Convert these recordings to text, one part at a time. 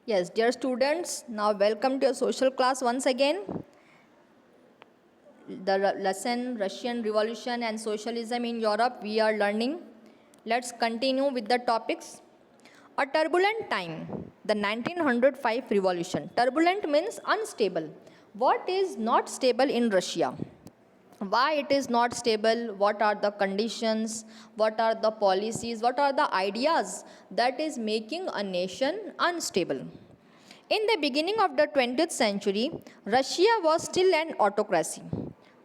Yes, dear students, now welcome to your social class once again. The lesson Russian Revolution and Socialism in Europe we are learning. Let's continue with the topics. A turbulent time, the 1905 revolution. Turbulent means unstable. What is not stable in Russia? Why it is not stable? What are the conditions? What are the policies? What are the ideas that is making a nation unstable? In the beginning of the 20th century, Russia was still an autocracy.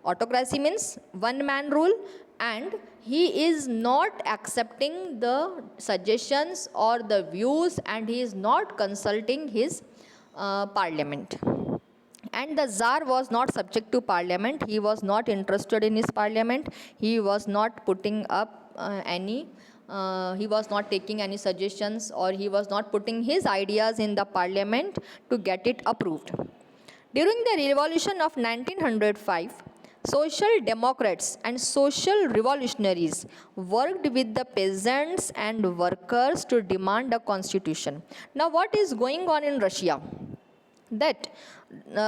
Autocracy means one man rule, and he is not accepting the suggestions or the views, and he is not consulting his parliament. And the Tsar was not subject to parliament. He was not interested in his parliament. He was not putting up he was not taking any suggestions, or he was not putting his ideas in the parliament to get it approved. During the revolution of 1905, social democrats and social revolutionaries worked with the peasants and workers to demand a constitution. Now, what is going on in Russia? That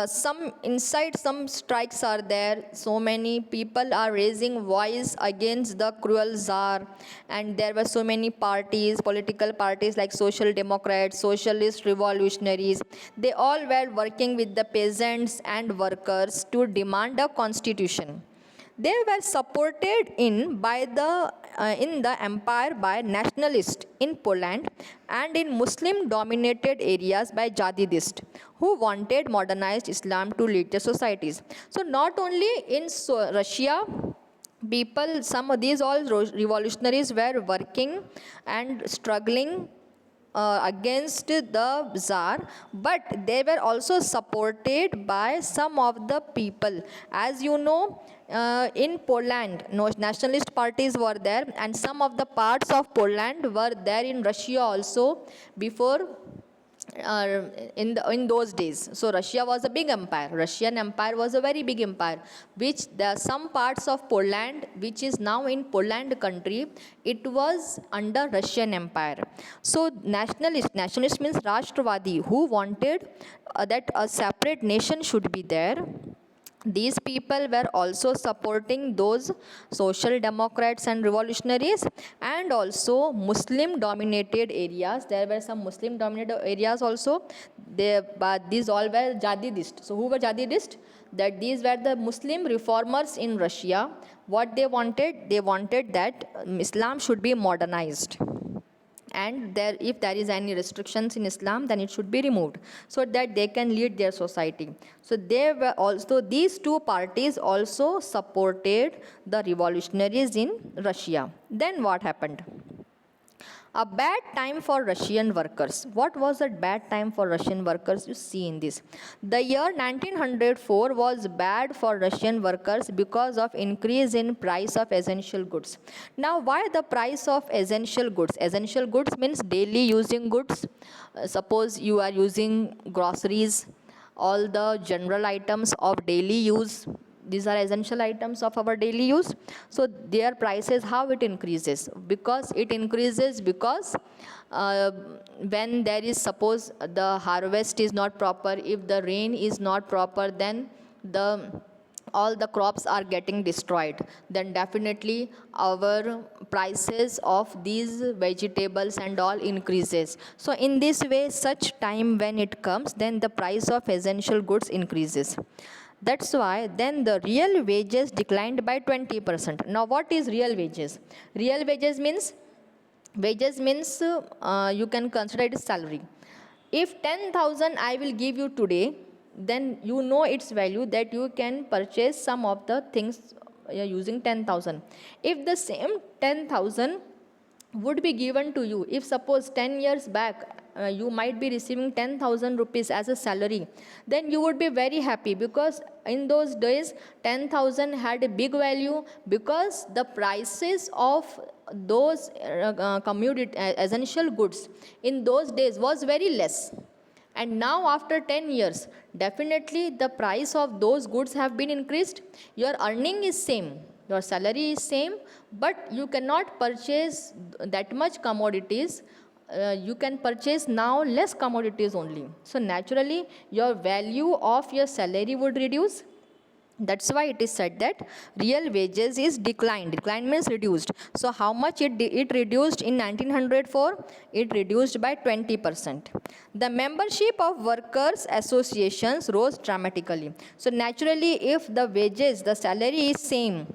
some strikes are there, so many people are raising voice against the cruel czar, and there were so many parties, political parties like social democrats, socialist revolutionaries. They all were working with the peasants and workers to demand a constitution. They were supported in the empire by nationalists in Poland and in Muslim dominated areas by Jihadists who wanted modernized Islam to lead their societies. So not only in Russia, some of these all revolutionaries were working and struggling against the Tsar, but they were also supported by some of the people. As you know, in Poland, nationalist parties were there, and some of the parts of Poland were there in Russia also before. In those days, so Russia was a big empire. Russian Empire was a very big empire, which there are some parts of Poland, which is now in Poland country, it was under Russian Empire. So nationalist means Rashtravadi, who wanted that a separate nation should be there. These people were also supporting those social democrats and revolutionaries, and also Muslim dominated areas. There were some Muslim dominated areas also. But these all were Jihadists. So who were Jihadists? That these were the Muslim reformers in Russia. What they wanted? They wanted that Islam should be modernized, and if there is any restrictions in Islam, then it should be removed so that they can lead their society. So these two parties also supported the revolutionaries in Russia. Then what happened? A bad time for Russian workers. What was that bad time for Russian workers? You see in this. The year 1904 was bad for Russian workers because of increase in price of essential goods. Now, why the price of essential goods? Essential goods means daily using goods. Suppose you are using groceries, all the general items of daily use. These are essential items of our daily use. So their prices, how it increases? Because when there is, suppose the harvest is not proper, if the rain is not proper, then all the crops are getting destroyed, then definitely our prices of these vegetables and all increases. So in this way, such time when it comes, then the price of essential goods increases. That's why then the real wages declined by 20%. Now what is real wages? Real wages means you can consider it as salary. If 10,000 I will give you today, then you know its value, that you can purchase some of the things using 10,000. If the same 10,000 would be given to you, if suppose 10 years back you might be receiving 10,000 rupees as a salary, then you would be very happy, because in those days 10,000 had a big value, because the prices of those commodity essential goods in those days was very less. And now after 10 years, definitely the price of those goods have been increased. Your earning is same, your salary is same, but you cannot purchase that much commodities you can purchase now less commodities only. So naturally, your value of your salary would reduce. That's why it is said that real wages is declined. Decline means reduced. So how much it reduced in 1904? It reduced by 20%. The membership of workers associations rose dramatically. So naturally, if the wages, the salary is same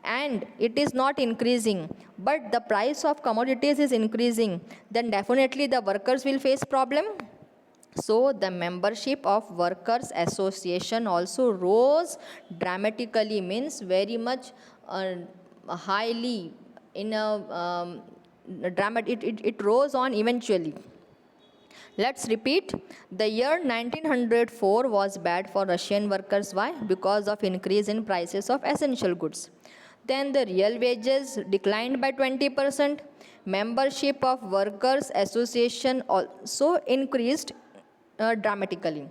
and it is not increasing, but the price of commodities is increasing, then definitely the workers will face problem. So the membership of workers association also rose dramatically, means very much highly in a it rose on eventually. Let's repeat. The year 1904 was bad for Russian workers. Why? Because of increase in prices of essential goods. Then the real wages declined by 20%. Membership of workers association also increased dramatically.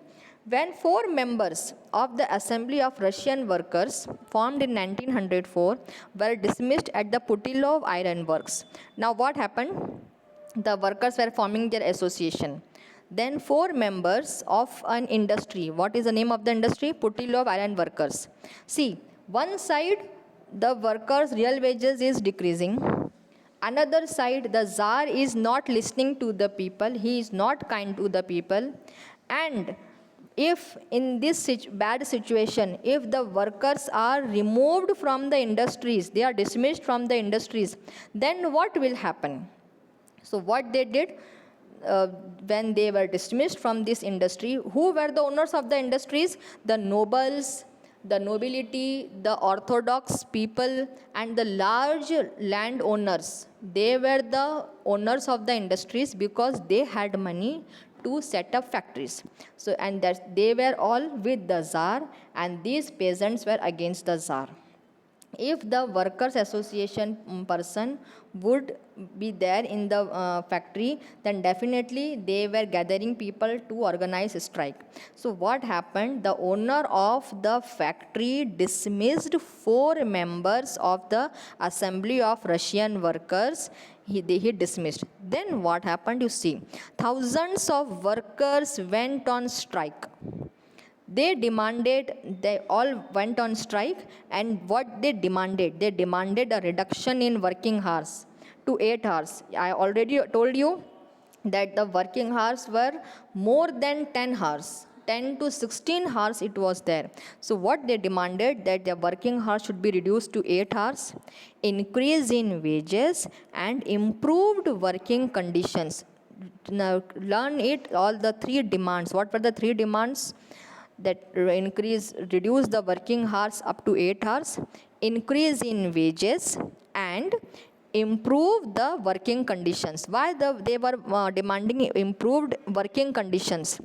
When 4 members of the Assembly of Russian Workers, formed in 1904, were dismissed at the Putilov Iron Works. Now what happened? The workers were forming their association. Then 4 members of an industry. What is the name of the industry? Putilov Iron Workers. See, one side the workers' real wages is decreasing. Another side, the Tsar is not listening to the people. He is not kind to the people. And if in this bad situation, if the workers are removed from the industries, they are dismissed from the industries, then what will happen? So what they did, when they were dismissed from this industry, who were the owners of the industries? The nobles, the nobility, the orthodox people, and the large landowners. They were the owners of the industries because they had money to set up factories. So, and that they were all with the Tsar, and these peasants were against the Tsar. If the workers association person would be there in the factory, then definitely they were gathering people to organize a strike. So what happened? The owner of the factory dismissed 4 members of the Assembly of Russian Workers. He dismissed. Then what happened? You see, thousands of workers went on strike. They all went on strike, and what they demanded? They demanded a reduction in working hours to 8 hours. I already told you that the working hours were more than 10 hours. 10 to 16 hours it was there. So what they demanded, that their working hours should be reduced to 8 hours, increase in wages, and improved working conditions. Now learn it, all the 3 demands. What were the 3 demands? That reduce the working hours up to 8 hours, increase in wages, and improve the working conditions. Why they were demanding improved working conditions?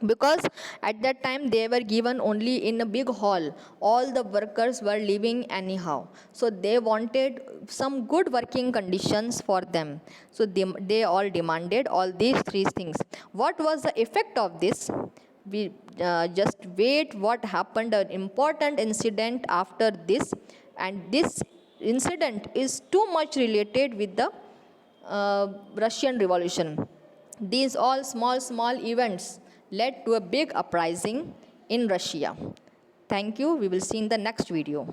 Because at that time they were given only in a big hall. All the workers were living anyhow. So they wanted some good working conditions for them. So they all demanded all these 3 things. What was the effect of this? We just wait what happened, an important incident after this, and this incident is too much related with the Russian Revolution. These all small events led to a big uprising in Russia. Thank you. We will see in the next video.